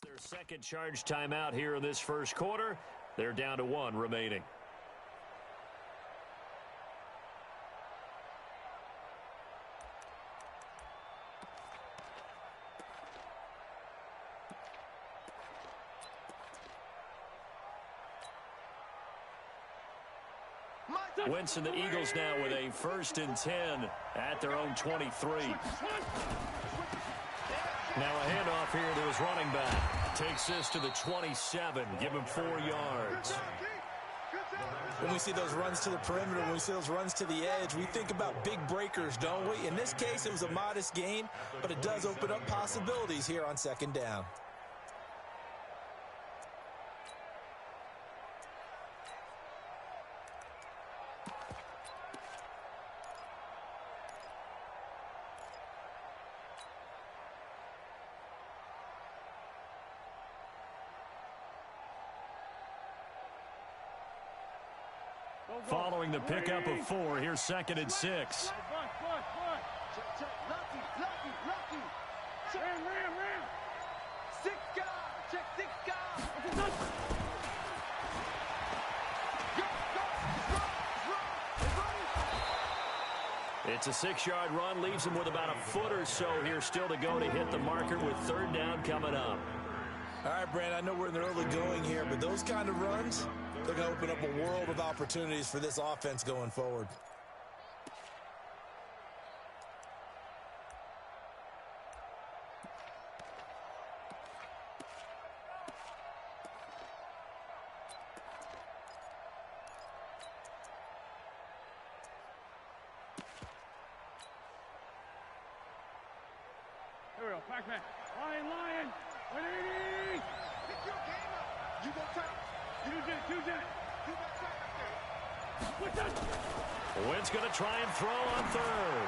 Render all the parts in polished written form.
Their second charge timeout here in this first quarter. They're down to 1 remaining. Winston, the Eagles now with a 1st and 10 at their own 23. Now a handoff here to his running back. Takes this to the 27. Give him 4 yards. When we see those runs to the perimeter, when we see those runs to the edge, we think about big breakers, don't we? In this case, it was a modest gain, but it does open up possibilities here on 2nd down. Following the pickup of 4, here's 2nd and 6. It's a 6-yard run, leaves him with about a foot or so here still to go to hit the marker with 3rd down coming up. All right, Brand, I know we're in the early going here, but those kind of runs, they're going to open up a world of opportunities for this offense going forward. Here we go, back. Lion. 180! Pick your game up. You go tight. Use it. What's that? Wynn's going to try and throw on 3rd.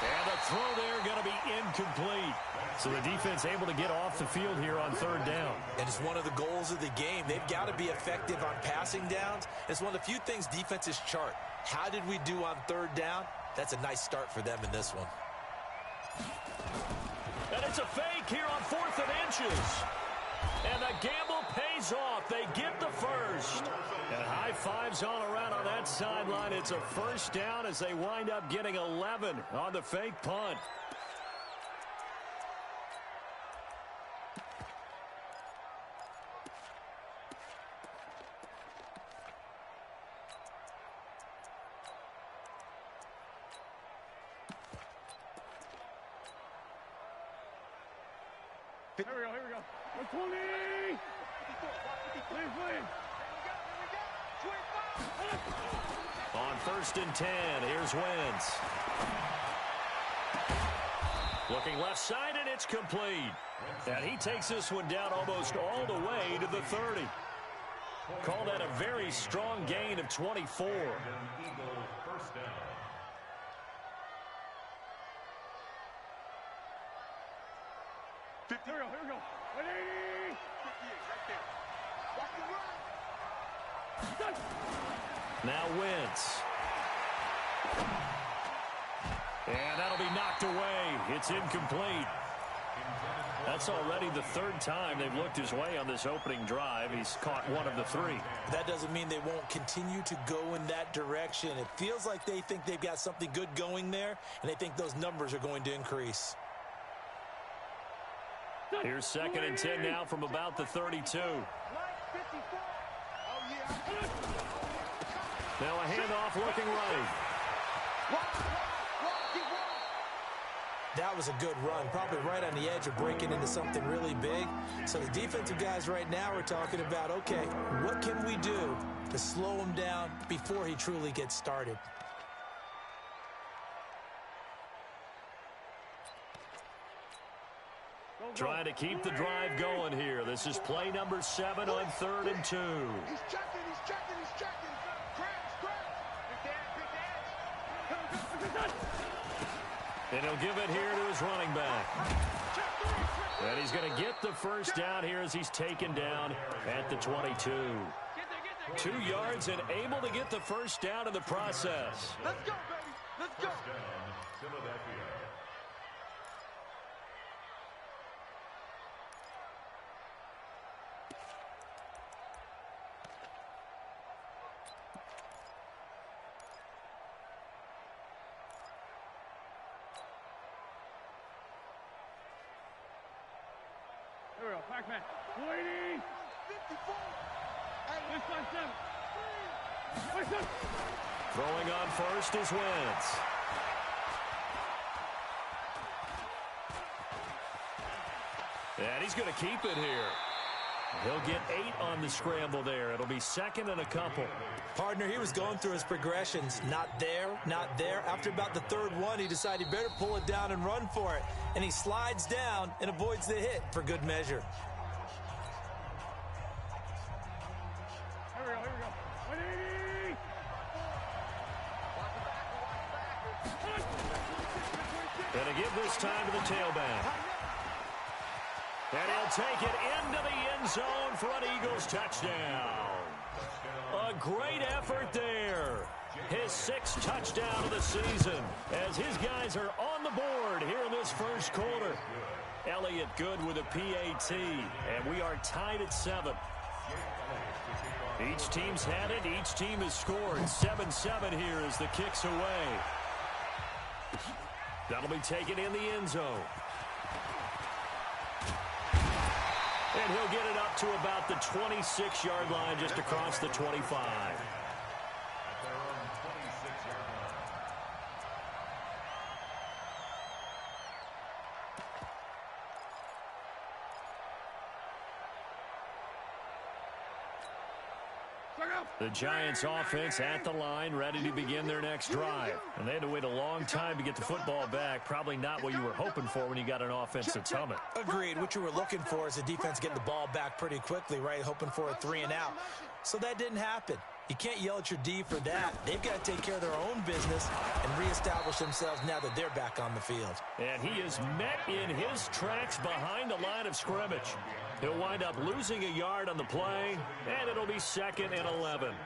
And the throw there going to be incomplete. So the defense able to get off the field here on 3rd down. And it's one of the goals of the game. They've got to be effective on passing downs. It's one of the few things defenses chart. How did we do on 3rd down? That's a nice start for them in this one. And it's a fake here on 4th and inches. And the gamble pays off. They get the first. And high fives all around on that sideline. It's a 1st down as they wind up getting 11 on the fake punt. Here we go. 120! Please. On 1st and 10, here's Wentz. Looking left side, and it's complete. And he takes this one down almost all the way to the 30. Call that a very strong gain of 24. Here we go. 180! 58, right there. Watch the run. Now Wentz. And that'll be knocked away. It's incomplete. That's already the 3rd time they've looked his way on this opening drive. He's caught 1 of the 3. That doesn't mean they won't continue to go in that direction. It feels like they think they've got something good going there, and they think those numbers are going to increase. Here's 2nd and 10 now from about the 32. Now a handoff looking right. That was a good run, probably right on the edge of breaking into something really big. So the defensive guys right now are talking about, okay, what can we do to slow him down before he truly gets started? Trying to keep the drive going here. This is play number 7 on 3rd and 2. He's checking. And he'll give it here to his running back. And he's going to get the 1st down here as he's taken down at the 22. 2 yards and able to get the 1st down in the process. Let's go, baby. Let's go. Pac-Man. 280. 54. This one, 7. Throwing on first is Wentz. And he's going to keep it here. He'll get 8 on the scramble there. It'll be second and a couple. Partner, he was going through his progressions. Not there, not there. After about the third one, he decided he better pull it down and run for it. And he slides down and avoids the hit for good measure. Here we go, 180. Gonna give this time to the tailback. And he'll take it into the end zone for an Eagles touchdown. A great effort there. His 6th touchdown of the season as his guys are on the board here in this first quarter. Elliott good with a PAT, and we are tied at 7. Each team's had it. Each team has scored. 7-7 here as the kick's away. That'll be taken in the end zone. And he'll get it up to about the 26-yard line, just across the 25. The Giants offense at the line, ready to begin their next drive. And they had to wait a long time to get the football back. Probably not what you were hoping for when you got an offense that's humming. Agreed. What you were looking for is the defense getting the ball back pretty quickly, right? Hoping for a 3 and out. So that didn't happen. You can't yell at your D for that. They've got to take care of their own business and reestablish themselves now that they're back on the field. And he is met in his tracks behind the line of scrimmage. He'll wind up losing a yard on the play, and it'll be second and 11. At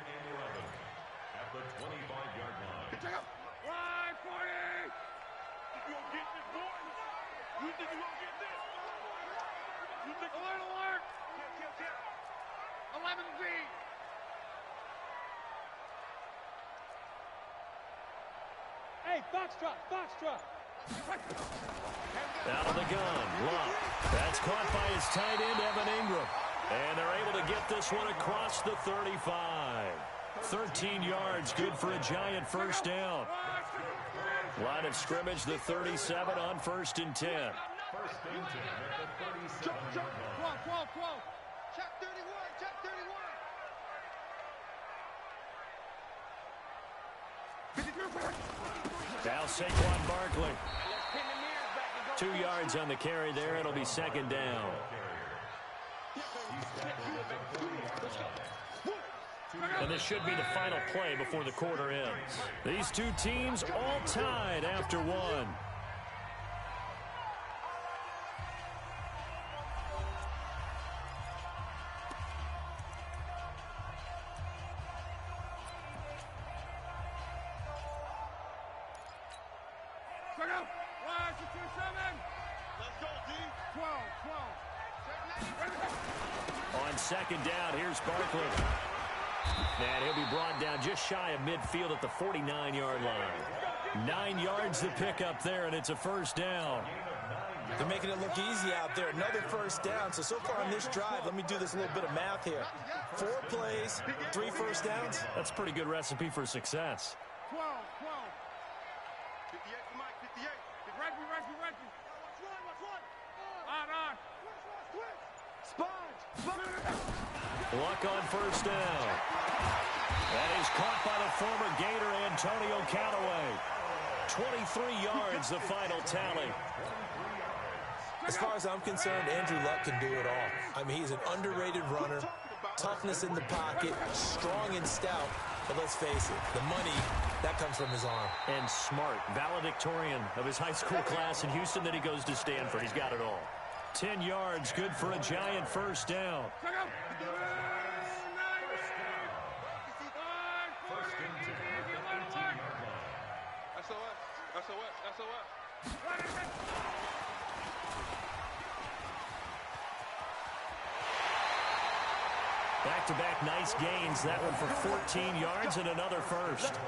the 25-yard line. Line 40. You gonna get this, boy? You think you gonna get this? You think alert? 11Z. Hey, Foxtrot. Out of the gun, Luck. That's caught by his tight end, Evan Ingram. And they're able to get this one across the 35. 13 yards, good for a Giant first down. Line of scrimmage, the 37 on 1st and 10. 12. Check 31. Now Saquon Barkley. 2 yards on the carry there. It'll be second down. And this should be the final play before the quarter ends. These two teams all tied after 1. On second down, here's Barkley. And he'll be brought down just shy of midfield at the 49-yard line. 9 yards to pick up there, and it's a first down. They're making it look easy out there. Another first down. So far on this drive, let me do this little bit of math here. 4 plays, 3 first downs. That's a pretty good recipe for success. 12. 58 for Mike, 58. Reggie. Watch one. On. Sponge. Luck on first down. That is caught by the former Gator Antonio Callaway. 23 yards, the final tally. As far as I'm concerned, Andrew Luck can do it all. I mean, he's an underrated runner, toughness in the pocket, strong and stout. But let's face it, the money, that comes from his arm. And smart, valedictorian of his high school class in Houston. Then he goes to Stanford. He's got it all. 10 yards, good for a Giant first down. Back-to-back nice gains. That one for 14 yards and another first.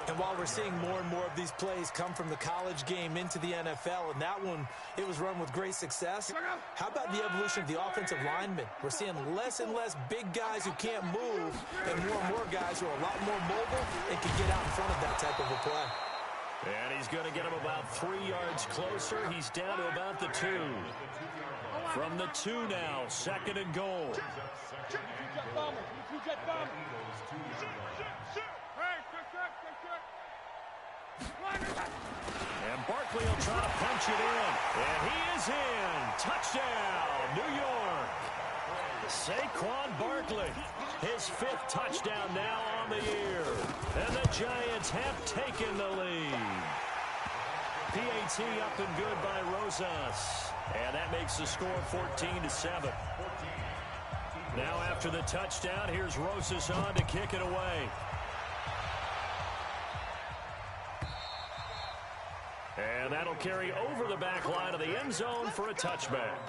And while we're seeing more and more of these plays come from the college game into the NFL, and that one, it was run with great success, how about the evolution of the offensive linemen? We're seeing less and less big guys who can't move and more guys who are a lot more mobile and can get out in front of that type of a play. And he's going to get him about 3 yards closer. He's down to about the 2. From the 2 now, 2nd and goal. And Barkley will try to punch it in. And he is in. Touchdown, New York. Saquon Barkley, his 5th touchdown now on the year. And the Giants have taken the lead. PAT up and good by Rosas. And that makes the score 14-7. Now after the touchdown, here's Rosas on to kick it away. And that'll carry over the back line of the end zone for a touchback.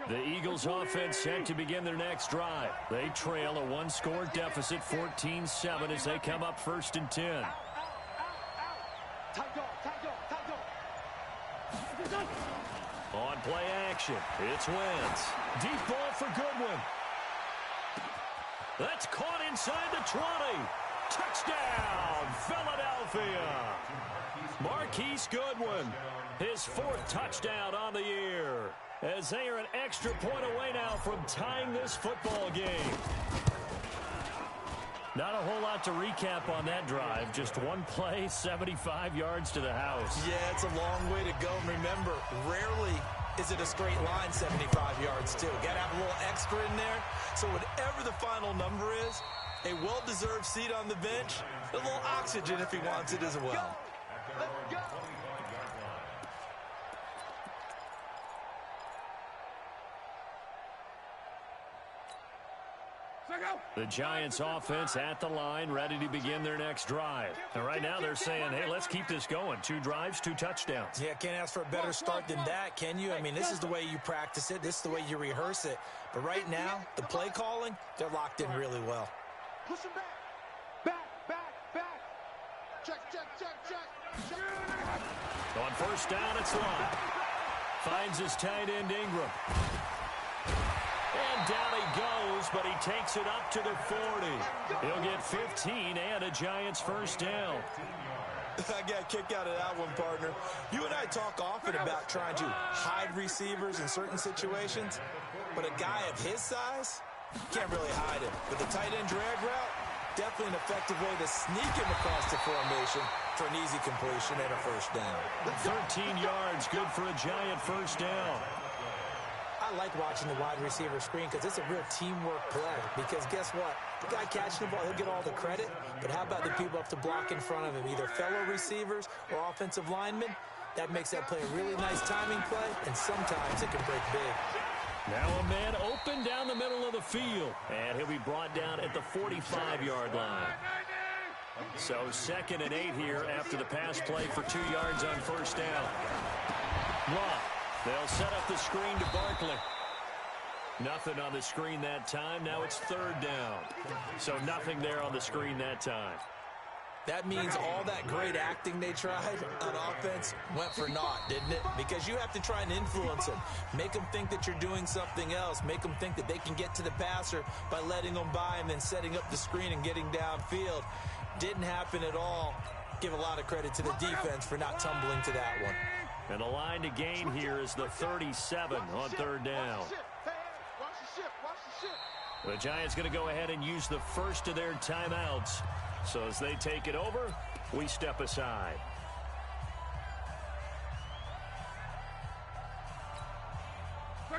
The Eagles offense set to begin their next drive. They trail a 1-score deficit, 14-7, as they come up 1st and 10. On play action, it's Wentz. Deep ball for Goodwin. That's caught inside the 20. Touchdown, Philadelphia. Marquise Goodwin, his 4th touchdown on the year, as they are an extra point away now from tying this football game. Not a whole lot to recap on that drive. Just one play, 75 yards to the house. Yeah, it's a long way to go. And remember, rarely is it a straight line 75 yards, too. Got to have a little extra in there. So whatever the final number is, a well-deserved seat on the bench, a little oxygen if he wants it as well. Let's go. The Giants offense at the line, ready to begin their next drive. And right now they're saying, hey, let's keep this going. 2 drives, 2 touchdowns. Yeah, can't ask for a better start than that, can you? I mean, this is the way you practice it. This is the way you rehearse it. But right now, the play calling, they're locked in really well. Push him back. Back. Check. On 1st down, it's Lott. Finds his tight end, Ingram. And down he goes, but he takes it up to the 40. He'll get 15 and a Giants 1st down. I got a kick out of that one, partner. You and I talk often about trying to hide receivers in certain situations, but a guy of his size can't really hide him. But the tight end drag route, definitely an effective way to sneak him across the formation for an easy completion and a 1st down. 13 yards, good for a Giant 1st down. I like watching the wide receiver screen because it's a real teamwork play. Because guess what? The guy catching the ball, he'll get all the credit. But how about the people up to block in front of him, either fellow receivers or offensive linemen? That makes that play a really nice timing play, and sometimes it can break big. Now a man open down the middle of the field. And he'll be brought down at the 45-yard line. So 2nd and 8 here after the pass play for 2 yards on 1st down. Lott. They'll set up the screen to Barkley. Nothing on the screen that time. Now it's 3rd down. So nothing there on the screen that time. That means all that great acting they tried on offense went for naught, didn't it? Because you have to try and influence them. Make them think that you're doing something else. Make them think that they can get to the passer by letting them by and then setting up the screen and getting downfield. Didn't happen at all. Give a lot of credit to the defense for not tumbling to that one. And the line to gain here is the 37 on 3rd down. The Giants going to go ahead and use the first of their timeouts. So as they take it over, we step aside.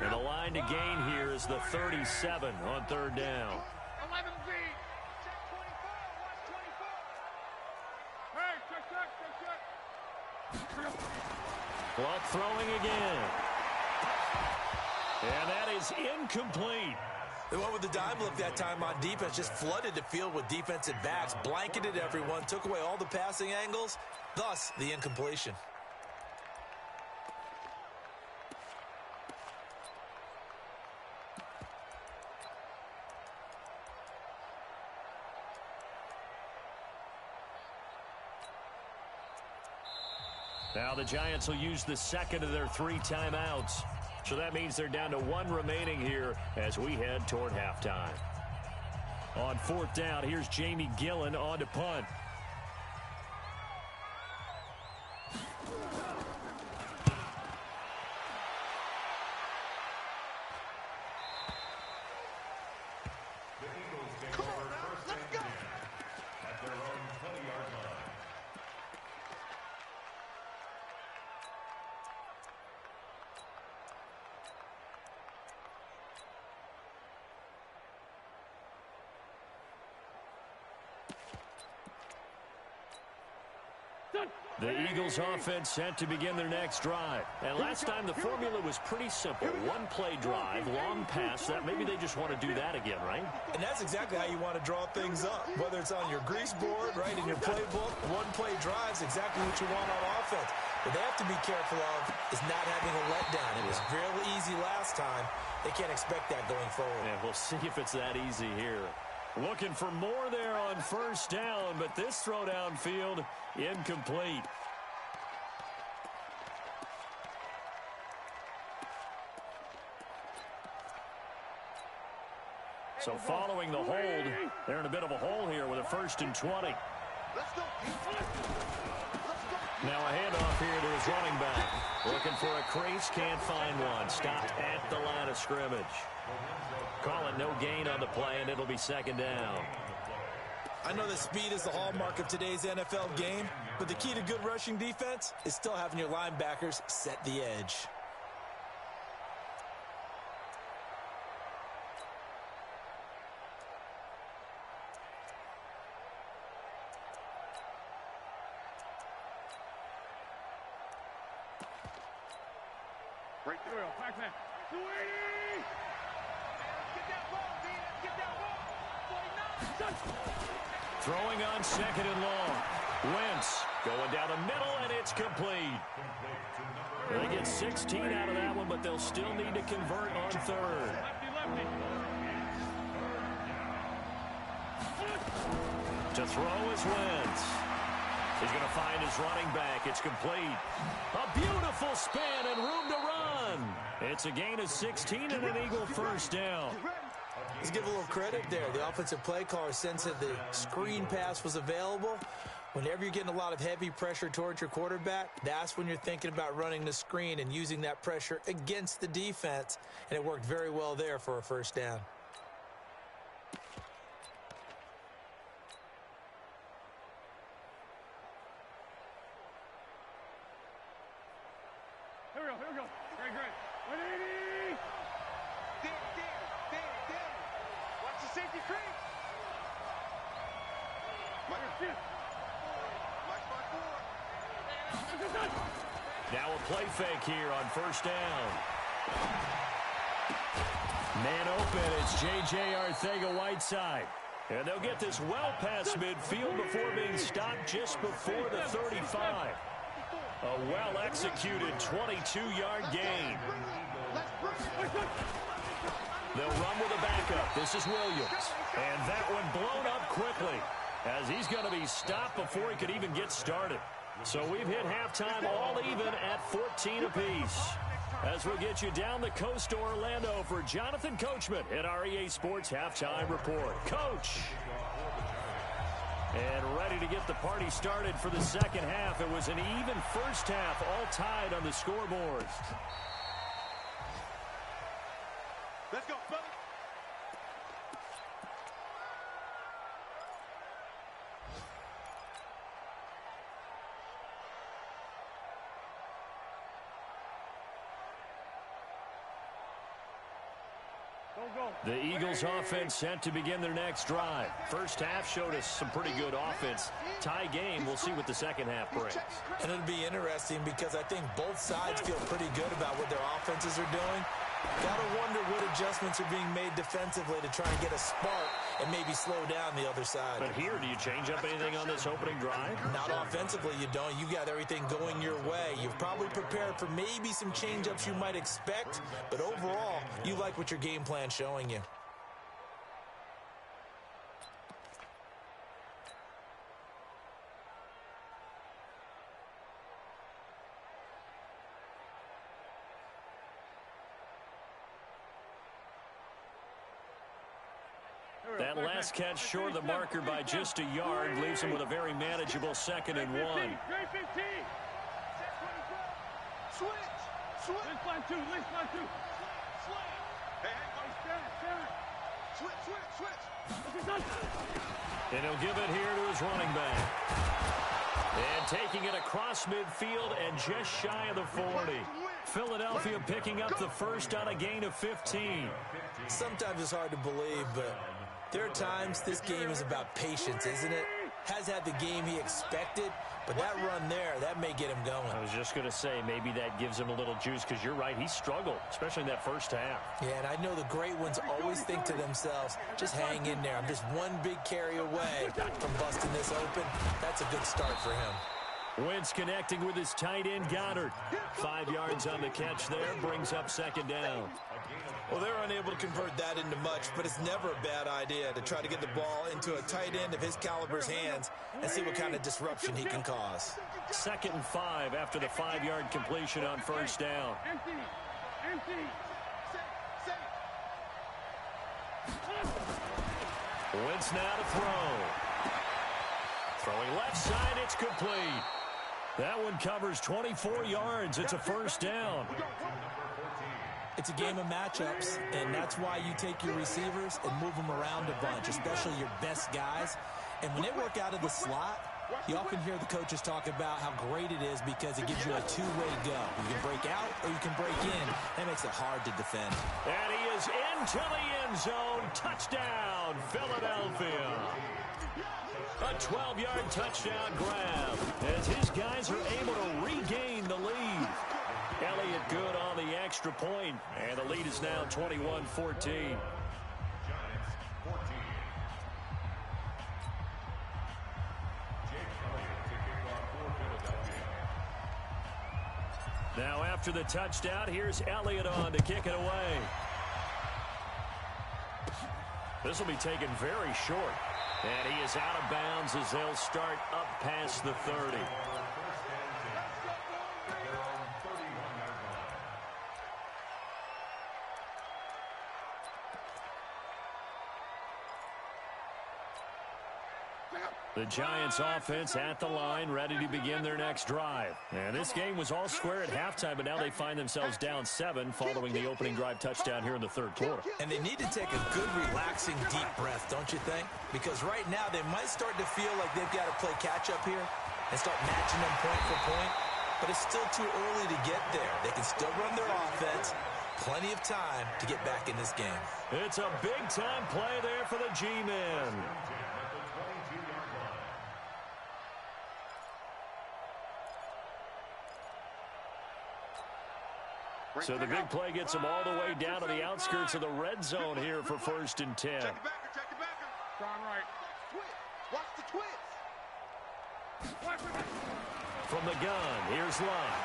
And the line to gain here is the 37 on 3rd down. 11Z. Check. Lott throwing again. And that is incomplete. They went with the dime look that time on defense. Just flooded the field with defensive backs, blanketed everyone, took away all the passing angles, thus the incompletion. Now the Giants will use the second of their 3 timeouts. So that means they're down to 1 remaining here as we head toward halftime. On 4th down, here's Jamie Gillen on to punt. Come on now, let's go. At their own 20-yard line. The Eagles offense set to begin their next drive. And last time the formula was pretty simple. 1-play drive, long pass. That maybe they just want to do that again, right? And that's exactly how you want to draw things up. Whether it's on your grease board, right, in your playbook, 1-play drive is exactly what you want on offense. What they have to be careful of is not having a letdown. It was real easy last time. They can't expect that going forward. Yeah, we'll see if it's that easy here. Looking for more there on 1st down, but this throw downfield, incomplete. So following the hold, they're in a bit of a hole here with a 1st and 20. Let's go. Now a handoff here to his running back. Looking for a crease, can't find one. Stopped at the line of scrimmage. Call it no gain on the play, and it'll be 2nd down. I know that speed is the hallmark of today's NFL game, but the key to good rushing defense is still having your linebackers set the edge. Right there. Back man. 280. Get that ball, D. Get that ball. 49. Throwing on 2nd and long. Wentz going down the middle, and it's complete. They get 16 out of that one, but they'll still need to convert on 3rd. Lefty. To throw is Wentz. He's going to find his running back. It's complete. A beautiful spin and room to run. It's a gain of 16 and an Eagle 1st down. Let's give a little credit there. The offensive play caller sensed that the screen pass was available. Whenever you're getting a lot of heavy pressure towards your quarterback, that's when you're thinking about running the screen and using that pressure against the defense. And it worked very well there for a 1st down. Here we go. Great. 180. Dan. Watch the safety creep. Now a play fake here on 1st down. Man open, it's J.J. Arcega-Whiteside. And they'll get this well past midfield before being stopped just before the 35. A well-executed 22-yard gain. They'll run with a backup. This is Williams. And that one blown up quickly as he's going to be stopped before he could even get started. So we've hit halftime all even at 14 apiece. As we'll get you down the coast to Orlando for Jonathan Coachman at our EA Sports Halftime Report. Coach! And ready to get the party started for the 2nd half. It was an even 1st half, all tied on the scoreboard. Let's go, fellas. The Eagles offense set to begin their next drive. 1st half showed us some pretty good offense. Tie game, we'll see what the 2nd half brings. And it'll be interesting because I think both sides feel pretty good about what their offenses are doing. Gotta wonder what adjustments are being made defensively to try and get a spark and maybe slow down the other side. But here, do you change up anything on this opening drive? Not offensively, you don't. You got everything going your way. You've probably prepared for maybe some change-ups you might expect, but overall, you like what your game plan's showing you. That last catch short of the marker by just a yard leaves him with a very manageable 2nd and 1. And he'll give it here to his running back. And taking it across midfield and just shy of the 40. Philadelphia picking up the first on a gain of 15. Sometimes it's hard to believe, but there are times this game is about patience, isn't it? Has had the game he expected, but that run there, that may get him going. I was just going to say, maybe that gives him a little juice, because you're right, he struggled, especially in that first half. Yeah, and I know the great ones always think to themselves, just hang in there. I'm just one big carry away from busting this open. That's a good start for him. Wentz connecting with his tight end, Goddard. 5 yards on the catch there, brings up 2nd down. Well, they're unable to convert that into much, but it's never a bad idea to try to get the ball into a tight end of his caliber's hands and see what kind of disruption he can cause. 2nd and 5 after the 5-yard completion on 1st down. Wentz now to throw. Throwing left side, it's complete. That one covers 24 yards. It's a 1st down. It's a game of matchups, and that's why you take your receivers and move them around a bunch, especially your best guys. And when they work out of the slot, you often hear the coaches talk about how great it is because it gives you a two-way go. You can break out or you can break in. That makes it hard to defend. And he is into the end zone. Touchdown, Philadelphia. A 12-yard touchdown grab as his guys are able to regain the lead. Elliott good on the extra point, and the lead is now 21-14. Now after the touchdown, here's Elliott on to kick it away. This will be taken very short. And he is out of bounds as they'll start up past the 30. The Giants offense at the line, ready to begin their next drive. And this game was all square at halftime, but now they find themselves down 7 following the opening drive touchdown here in the 3rd quarter. And they need to take a good, relaxing, deep breath, don't you think? Because right now they might start to feel like they've got to play catch-up here and start matching them point for point. But it's still too early to get there. They can still run their offense. Plenty of time to get back in this game. It's a big-time play there for the G-men. So the big play gets him all the way down to the outskirts of the red zone here for 1st and 10. Check it back. John Wright. Watch the twist. From the gun, here's Love.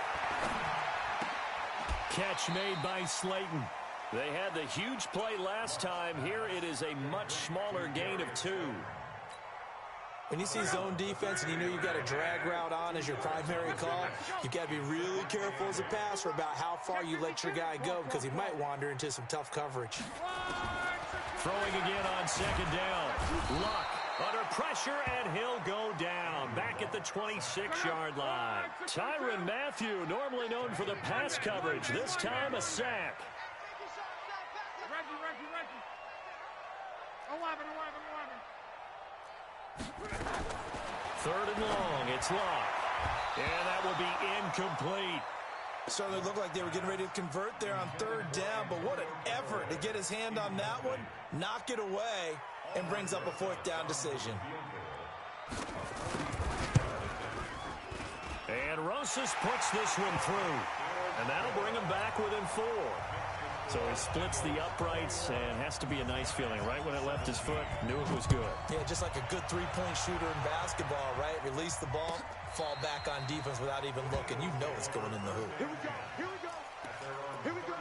Catch made by Slayton. They had the huge play last time. Here it is a much smaller gain of 2. When you see zone defense and you know you've got a drag route on as your primary call, you've got to be really careful as a passer about how far you let your guy go because he might wander into some tough coverage. Throwing again on 2nd down. Luck under pressure, and he'll go down. Back at the 26-yard line. Tyrann Mathieu, normally known for the pass coverage. This time a sack. Reggie. 11. 3rd and long, it's Luck. And that will be incomplete. Certainly looked like they were getting ready to convert there on 3rd down, but what an effort to get his hand on that one, knock it away, and brings up a 4th down decision. And Rosas puts this one through. And that'll bring him back within 4. So he splits the uprights and has to be a nice feeling. Right when it left his foot, knew it was good. Yeah, just like a good three-point shooter in basketball, right? Release the ball, fall back on defense without even looking. You know it's going in the hoop. Here we go. Here we go. Here we go.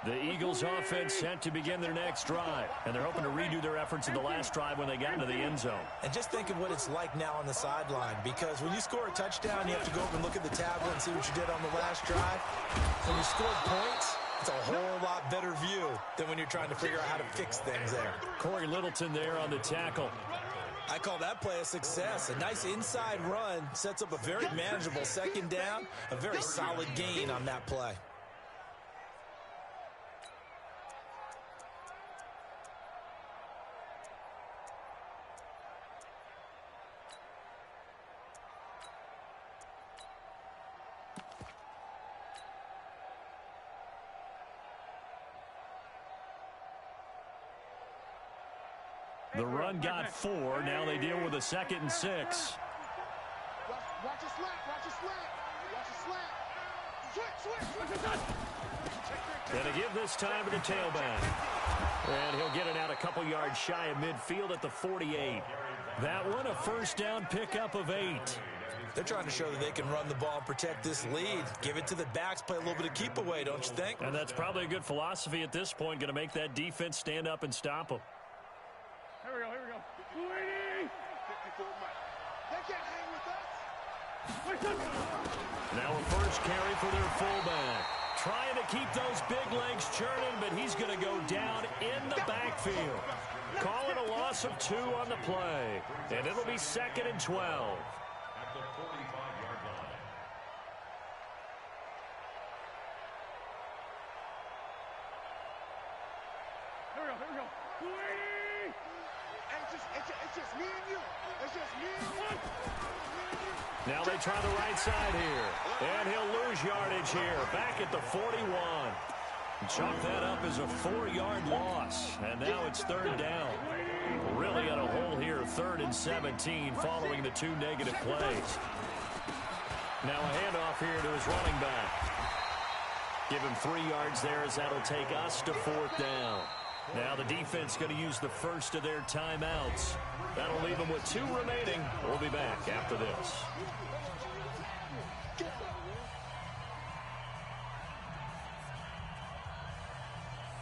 The Eagles offense set to begin their next drive, and they're hoping to redo their efforts in the last drive when they got into the end zone. And just think of what it's like now on the sideline, because when you score a touchdown, you have to go over and look at the tablet and see what you did on the last drive. When you score points, it's a whole lot better view than when you're trying to figure out how to fix things there. Corey Littleton there on the tackle. I call that play a success. A nice inside run sets up a very manageable second down, a very solid gain on that play. The run got 4. Now they deal with a 2nd and 6. Watch your slant. Watch your slant. Watch your slant. Switch. And to give this time to the tailback. And he'll get it out a couple yards shy of midfield at the 48. That one a first down pickup of 8. They're trying to show that they can run the ball and protect this lead. Give it to the backs, play a little bit of keep away, don't you think? And that's probably a good philosophy at this point. Going to make that defense stand up and stop them. Here we go, here we go. 54 miles. They can't hang with us. Now a first carry for their fullback. Trying to keep those big legs churning, but he's going to go down in the backfield. Calling a loss of 2 on the play. And it'll be 2nd and 12. At the 45-yard line. Here we go, here we go. It's just me and you. It's just me and you. Now they try the right side here. And he'll lose yardage here. Back at the 41. Chalk that up as a 4-yard loss. And now it's 3rd down. Really got a hole here, 3rd and 17 following the 2 negative plays. Now a handoff here to his running back. Give him 3 yards there as that'll take us to 4th down. Now the defense going to use the first of their timeouts. That'll leave them with 2 remaining. We'll be back after this.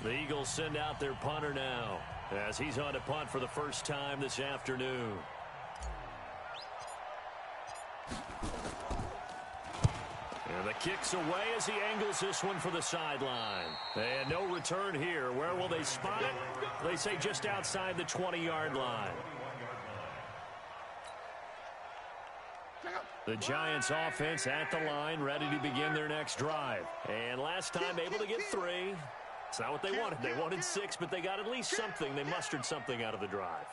The Eagles send out their punter now as he's on to punt for the first time this afternoon. And the kick's away as he angles this one for the sideline. And no return here. Where will they spot it? They say just outside the 20-yard line. The Giants offense at the line, ready to begin their next drive. And last time able to get 3. It's not what they wanted. They wanted 6, but they got at least something. They mustered something out of the drive.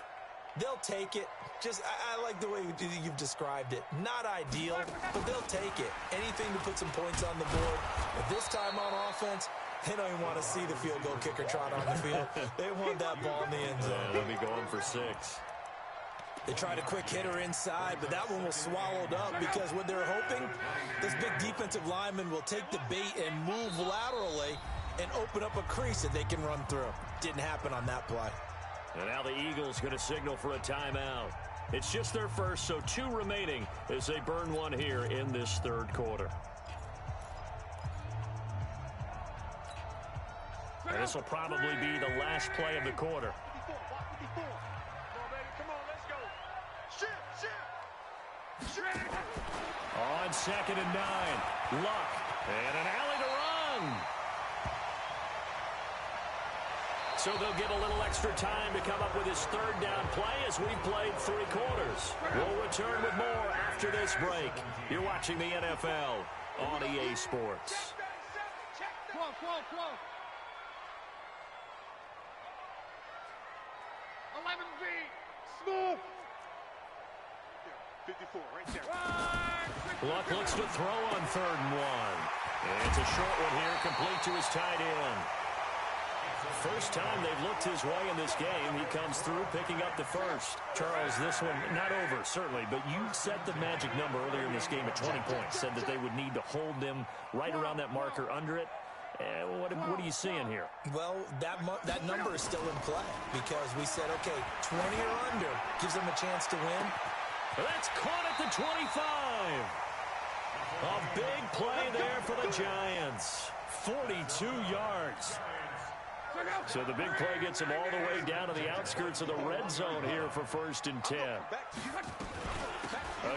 They'll take it. I like the way you've described it. Not ideal, but they'll take it. Anything to put some points on the board. But this time on offense, they don't even want to see the field goal kicker trot on the field. They want that ball in the end zone. Yeah, they'll be going for 6. They tried a quick hitter inside, but that one was swallowed up because what they're hoping, this big defensive lineman will take the bait and move laterally and open up a crease that they can run through. Didn't happen on that play. And now the Eagles going to signal for a timeout. It's just their first, so 2 remaining as they burn one here in this 3rd quarter. And this will probably be the last play of the quarter. On 2nd and 9, Luck, and an alley to run. So they'll get a little extra time to come up with his 3rd down play as we've played 3 quarters. We'll return with more after this break. You're watching the NFL on EA Sports. 12. 54, right there. Luck looks to throw on 3rd and 1. And it's a short one here, complete to his tight end. First time they've looked his way in this game. He comes through picking up the first. Charles, this one not over, certainly, but you set the magic number earlier in this game at 20 points. Said that they would need to hold them right around that marker under it. What are you seeing here? Well, that number is still in play because we said, okay, 20 or under gives them a chance to win. That's caught at the 25. A big play there for the Giants. 42 yards. So the big play gets them all the way down to the outskirts of the red zone here for 1st and 10. A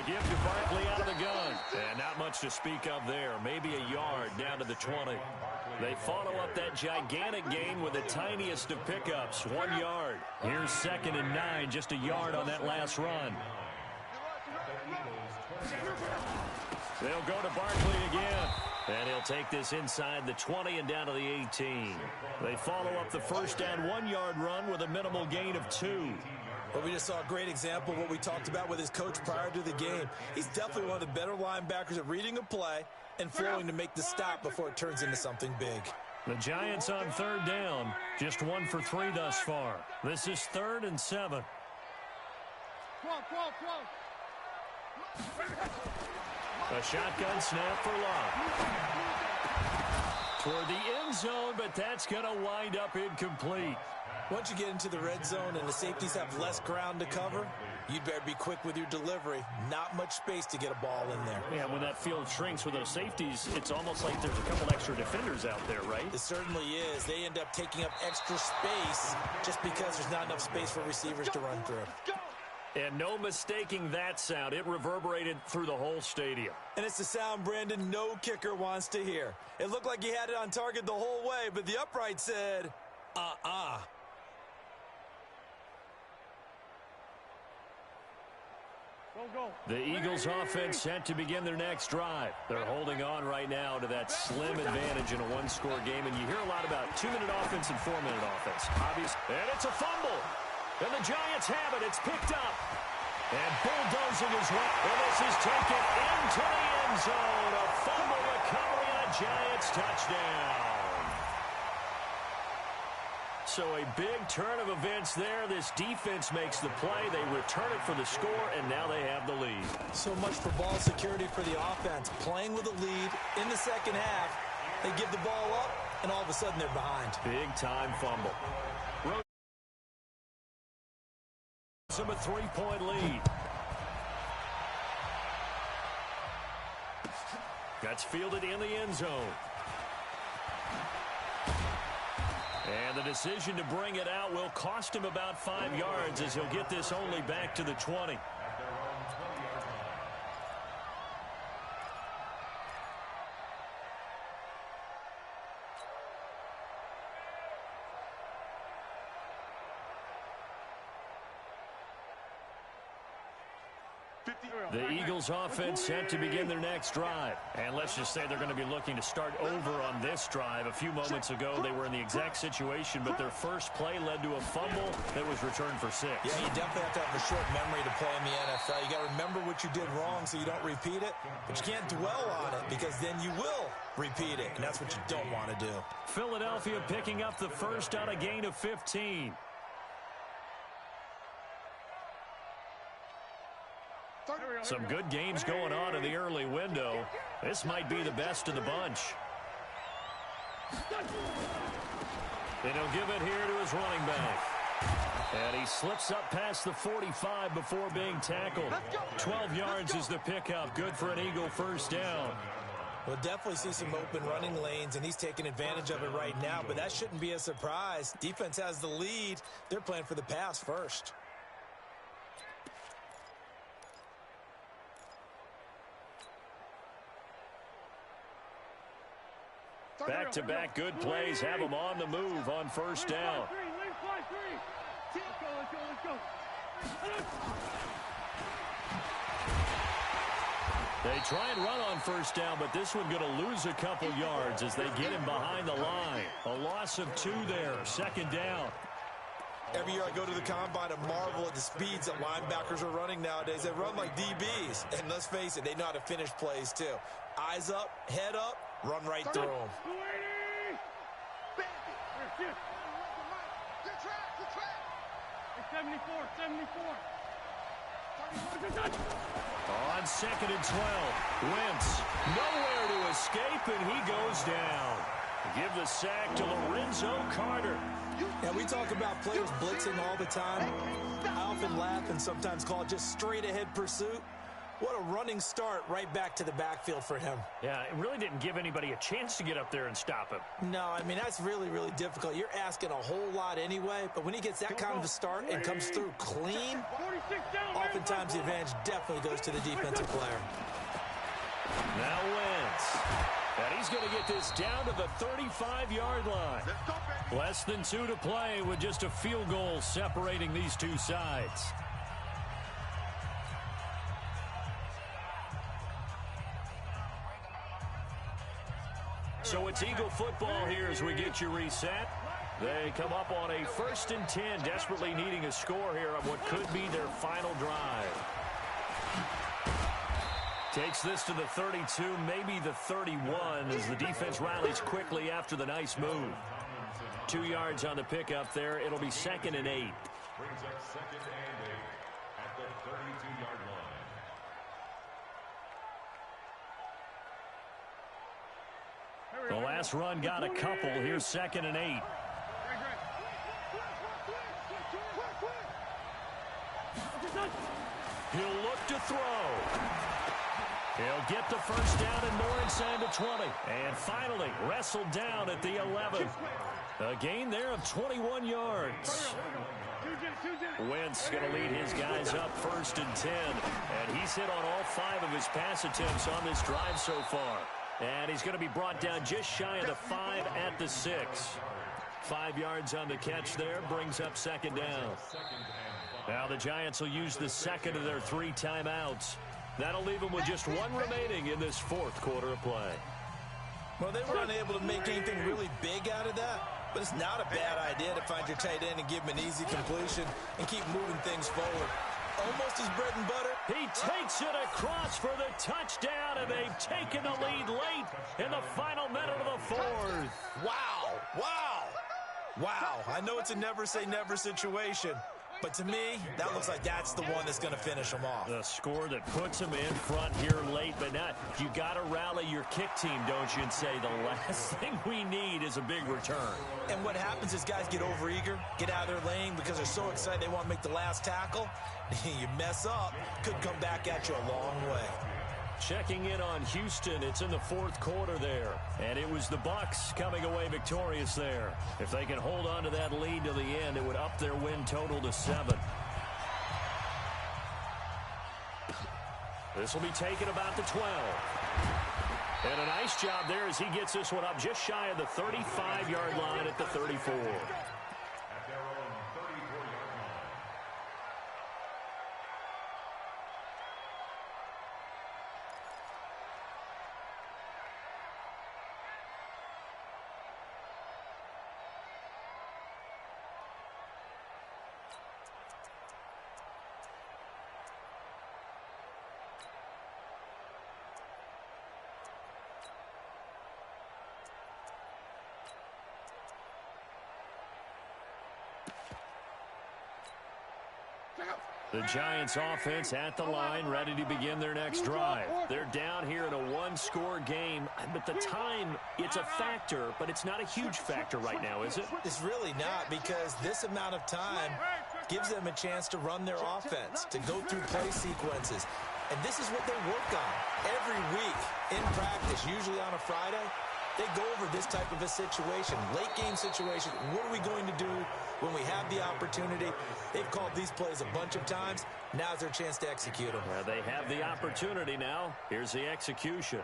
gift to Barkley out of the gun. And not much to speak of there. Maybe a yard down to the 20. They follow up that gigantic gain with the tiniest of pickups, 1 yard. Here's 2nd and 9, just a yard on that last run. They'll go to Barkley again. And he'll take this inside the 20 and down to the 18. They follow up the first down 1-yard run with a minimal gain of 2. Well, we just saw a great example of what we talked about with his coach prior to the game. He's definitely one of the better linebackers at reading a play and flowing to make the stop before it turns into something big. The Giants on 3rd down, just 1 for 3 thus far. This is 3rd and 7. A shotgun snap for Love. Toward the end zone, but that's going to wind up incomplete. Once you get into the red zone and the safeties have less ground to cover, you'd better be quick with your delivery. Not much space to get a ball in there. Yeah, when that field shrinks with those safeties, it's almost like there's a couple extra defenders out there, right? It certainly is. They end up taking up extra space just because there's not enough space for receivers to run through. And no mistaking that sound. It reverberated through the whole stadium. And it's the sound, Brandon, no kicker wants to hear. It looked like he had it on target the whole way, but the upright said, The Eagles offense set to begin their next drive. They're holding on right now to that slim advantage in a one-score game, and you hear a lot about 2-minute offense and 4-minute offense. Obvious. And it's a fumble. And the Giants have it. It's picked up. And bulldozing his way. And this is taken into the end zone. A fumble recovery and a Giants touchdown. So a big turn of events there. This defense makes the play. They return it for the score, and now they have the lead. So much for ball security for the offense. Playing with a lead in the second half. They give the ball up, and all of a sudden they're behind. Big-time fumble. Some a 3-point lead. That's fielded in the end zone. And the decision to bring it out will cost him about 5 yards as he'll get this only back to the 20. The Eagles offense set to begin their next drive. And let's just say they're going to be looking to start over on this drive. A few moments ago, they were in the exact situation, but their first play led to a fumble that was returned for 6. Yeah, you definitely have to have a short memory to play in the NFL. You got to remember what you did wrong so you don't repeat it, but you can't dwell on it because then you will repeat it, and that's what you don't want to do. Philadelphia picking up the first on a gain of 15. Some good games going on in the early window. This might be the best of the bunch. And he'll give it here to his running back. And he slips up past the 45 before being tackled. 12 yards is the pickup. Good for an Eagle first down. We'll definitely see some open running lanes, and he's taking advantage of it right now, but that shouldn't be a surprise. Defense has the lead. They're playing for the pass first. Back-to-back good plays have them on the move on first down. They try and run on first down, but this one going to lose a couple yards as they get him behind the line. A loss of 2 there, second down. Every year I go to the combine and marvel at the speeds that linebackers are running nowadays. They run like DBs. And let's face it, they know how to finish plays too. Eyes up, head up, run right through them. 74. On 2nd and 12, Wentz nowhere to escape, and he goes down. Give the sack to Lorenzo Carter. Yeah, we talk about players blitzing all the time. I often laugh and sometimes call it just straight-ahead pursuit. What a running start right back to the backfield for him. Yeah, it really didn't give anybody a chance to get up there and stop him. No, I mean, that's really, really difficult. You're asking a whole lot anyway, but when he gets that kind of a start and comes through clean, oftentimes the advantage definitely goes to the defensive player. Now Wentz. And he's going to get this down to the 35-yard line. Less than 2 to play with just a field goal separating these two sides. So it's Eagle football here as we get you reset. They come up on a 1st and 10, desperately needing a score here on what could be their final drive. Takes this to the 32, maybe the 31, as the defense rallies quickly after the nice move. 2 yards on the pickup there. It'll be 2nd and 8. Brings up 2nd and 8 at the 32-yard line. The last run got a couple. Here's 2nd and 8. He'll look to throw. He'll get the first down and more inside the 20. And finally wrestled down at the 11. A gain there of 21 yards. Wentz going to lead his guys up 1st and 10. And he's hit on all 5 of his pass attempts on this drive so far. And he's going to be brought down just shy of the 5 at the 6. 5 yards on the catch there, brings up 2nd down. Now the Giants will use the 2nd of their 3 timeouts. That'll leave them with just 1 remaining in this 4th quarter of play. Well, they were unable to make anything really big out of that, but it's not a bad idea to find your tight end and give him an easy completion and keep moving things forward. Almost his bread and butter. He takes it across for the touchdown, and they've taken the lead late in the final minute of the 4th. Wow. I know it's a never-say-never situation, but to me, that looks like that's the one that's going to finish them off. The score that puts them in front here late, but not. You got to rally your kick team, don't you, and say the last thing we need is a big return. And what happens is guys get overeager, get out of their lane because they're so excited they want to make the last tackle. You mess up, could come back at you a long way. Checking in on Houston, it's in the 4th quarter there. And it was the Bucs coming away victorious there. If they can hold on to that lead to the end, it would up their win total to 7. This will be taken about the 12. And a nice job there as he gets this one up just shy of the 35-yard line at the 34. At their own 34-yard line. The Giants offense at the line, ready to begin their next drive. They're down here in a 1-score game, but the time, it's a factor, but it's not a huge factor right now, is it? It's really not, because this amount of time gives them a chance to run their offense, to go through play sequences. And this is what they work on every week in practice, usually on a Friday. They go over this type of a situation, late game situation. What are we going to do when we have the opportunity? They've called these plays a bunch of times. Now's their chance to execute them. Well, they have the opportunity now. Here's the execution.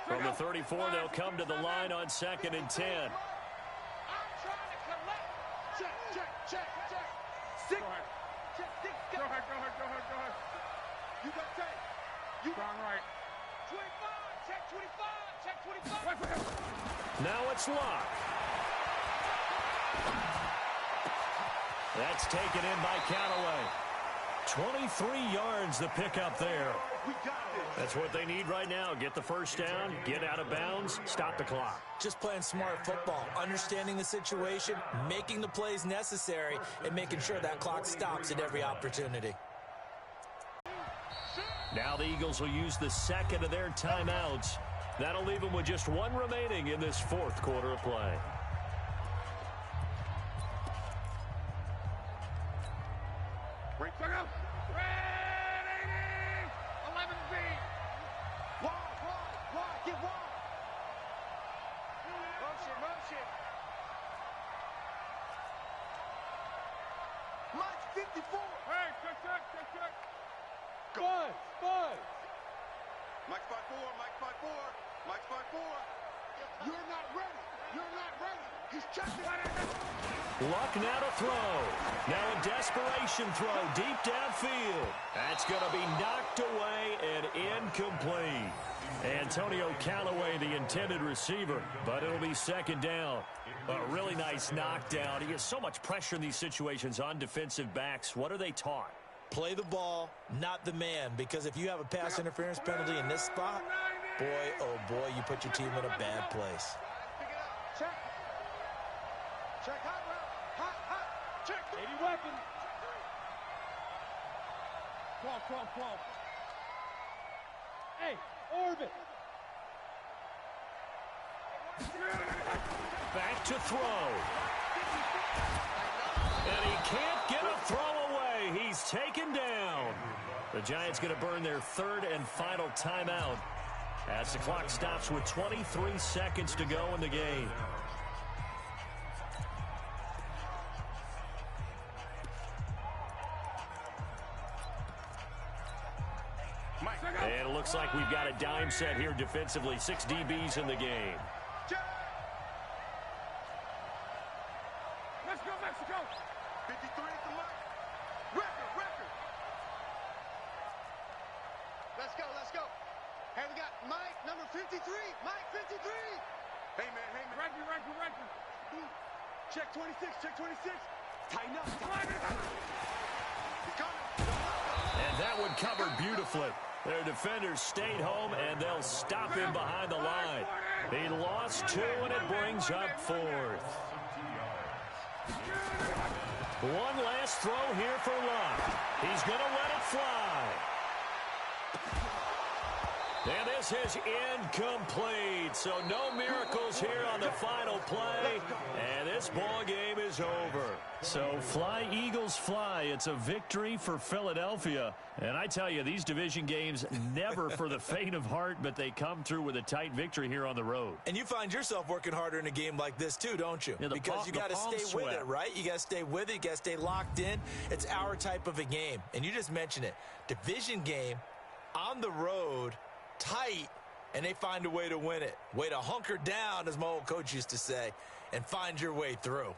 From the 34, they'll come to the line on 2nd and 10. Go ahead. You got that. You gone right. 25, check 25. Now it's Locke. That's taken in by Callaway. 23 yards the pickup there. That's what they need right now. Get the first down, get out of bounds, stop the clock. Just playing smart football, understanding the situation, making the plays necessary, and making sure that clock stops at every opportunity. Now the Eagles will use the second of their timeouts. That'll leave them with just one remaining in this fourth quarter of play. Luck now to throw. Now a desperation throw deep downfield. That's going to be knocked away and incomplete. Antonio Callaway, the intended receiver, but it'll be second down. A really nice knockdown. He has so much pressure in these situations on defensive backs. What are they taught? Play the ball, not the man, because if you have a pass interference penalty in this spot, boy, oh boy, you put your team in a bad place. Check. Check. Hot route. Hot. Check. 80 weapon. Crawl. Hey, orbit. Back to throw. And he can't get a throw away. He's taken down. The Giants going to burn their third and final timeout as the clock stops with 23 seconds to go in the game. And it looks like we've got a dime set here defensively. 6 DBs in the game. Let's go, Mexico. 53 at the mark. Record. Let's go. Hey, we got Mike, number 53. Mike, 53. Hey, man. Record. Check 26. Tighten up. He's coming. And that one covered beautifully. Their defenders stayed home, and they'll stop him behind the line. He lost 2, and it brings up 4th. One last throw here for Luck. He's going to let it fly. And this is incomplete. So no miracles here on the final play. And this ball game is over. So fly, Eagles, fly. It's a victory for Philadelphia. And I tell you, these division games never for the faint of heart, but they come through with a tight victory here on the road. And you find yourself working harder in a game like this too, don't you? Yeah, because you got to stay with it, right? You got to stay with it. You got to stay locked in. It's our type of a game. And you just mentioned it. Division game on the road, tight, and they find a way to win it. Way to hunker down, as my old coach used to say, and find your way through.